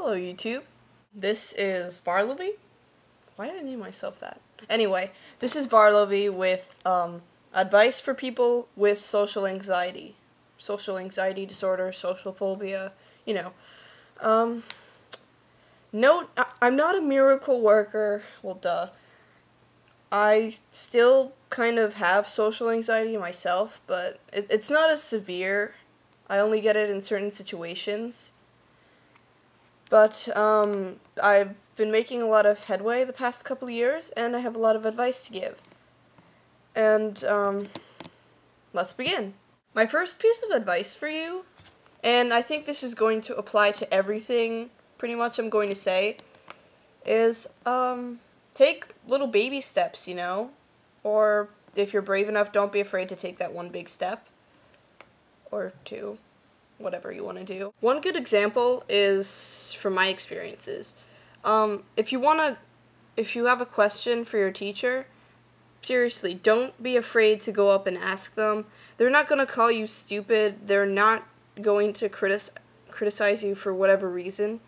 Hello YouTube, this is varlovee. Why did I name myself that? Anyway, this is varlovee with advice for people with social anxiety disorder, social phobia, you know. Note, I'm not a miracle worker, well duh. I still kind of have social anxiety myself, but it's not as severe. I only get it in certain situations. But I've been making a lot of headway the past couple of years, and I have a lot of advice to give. And let's begin. My first piece of advice for you, and I think this is going to apply to everything pretty much I'm going to say, is take little baby steps, you know? Or if you're brave enough, don't be afraid to take that one big step. Or two. Whatever you want to do. One good example is from my experiences. If you have a question for your teacher, seriously, don't be afraid to go up and ask them. They're not going to call you stupid. They're not going to criticize you for whatever reason.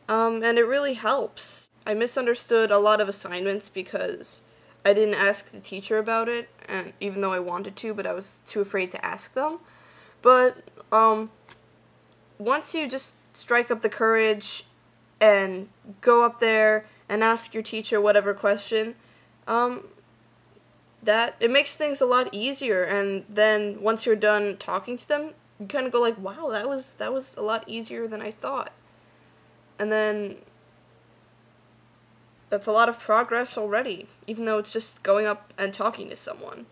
And it really helps. I misunderstood a lot of assignments because I didn't ask the teacher about it, and even though I wanted to, but I was too afraid to ask them. But once you just strike up the courage and go up there and ask your teacher whatever question, that it makes things a lot easier. And then once you're done talking to them, you kind of go like, wow, that was a lot easier than I thought. And then that's a lot of progress already, even though it's just going up and talking to someone.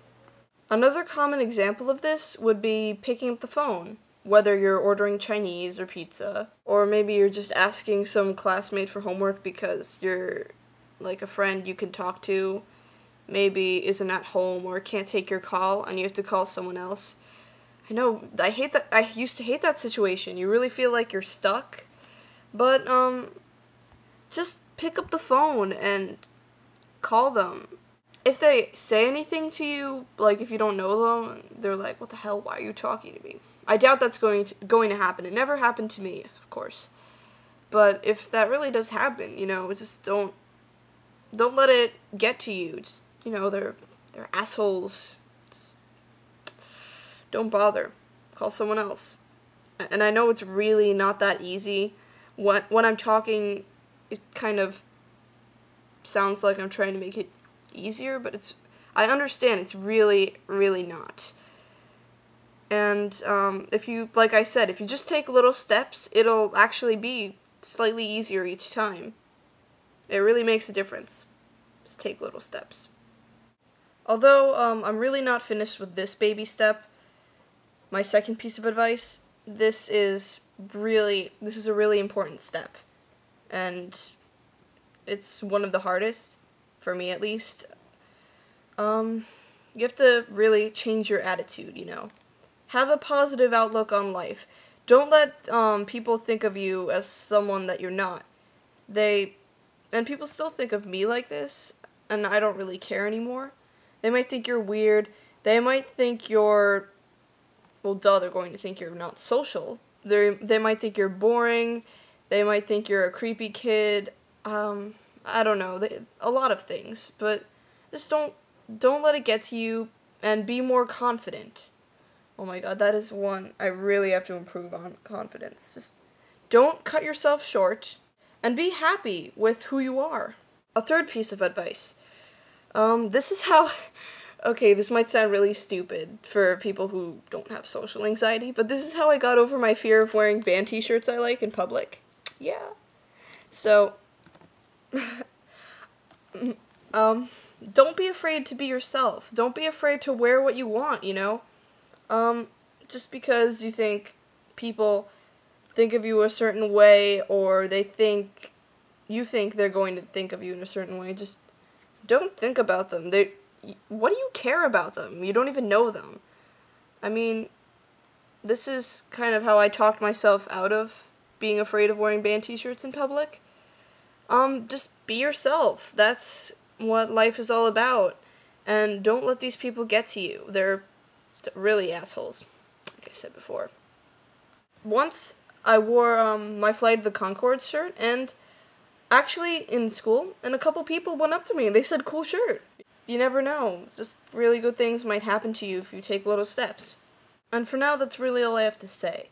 Another common example of this would be picking up the phone, whether you're ordering Chinese or pizza, or maybe you're just asking some classmate for homework because you're like a friend you can talk to, maybe isn't at home or can't take your call and you have to call someone else. I know, I hate that. I used to hate that situation. You really feel like you're stuck, but just pick up the phone and call them. If they say anything to you, like if you don't know them, they're like, what the hell, why are you talking to me? I doubt that's going to happen. It never happened to me, of course. But if that really does happen, you know, just don't let it get to you. Just, you know, they're assholes. Just don't bother. Call someone else. And I know it's really not that easy. When I'm talking, it kind of sounds like I'm trying to make it easier, but I understand it's really, really not. And if you, like I said, if you just take little steps, it'll actually be slightly easier each time. It really makes a difference. Just take little steps. Although I'm really not finished with this baby step, my second piece of advice, this is a really important step. And it's one of the hardest, for me at least. You have to really change your attitude, you know. Have a positive outlook on life. Don't let people think of you as someone that you're not. And people still think of me like this, and I don't really care anymore. They might think you're weird. They might think you're, well, duh, they're going to think you're not social. They might think you're boring. They might think you're a creepy kid. I don't know, a lot of things. But just don't let it get to you, and be more confident. Oh my god, that is one I really have to improve on, confidence. Just don't cut yourself short, and be happy with who you are. A third piece of advice. This is how, okay, this might sound really stupid for people who don't have social anxiety, but this is how I got over my fear of wearing band t-shirts I like in public. Yeah. So, don't be afraid to be yourself. Don't be afraid to wear what you want, you know? Just because you think people think of you a certain way, or you think they're going to think of you in a certain way, just don't think about them. What do you care about them? You don't even know them. I mean, this is kind of how I talked myself out of being afraid of wearing band t-shirts in public. Just be yourself. That's what life is all about. And don't let these people get to you. They're really assholes, like I said before. Once I wore my Flight of the Conchords shirt, and actually in school, and a couple people went up to me and they said, "Cool shirt." You never know. Just really good things might happen to you if you take little steps. And for now, that's really all I have to say.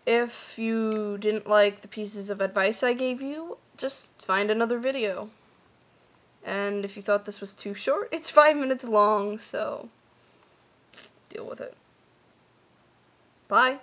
If you didn't like the pieces of advice I gave you, just find another video. And if you thought this was too short, it's 5 minutes long, so deal with it. Bye.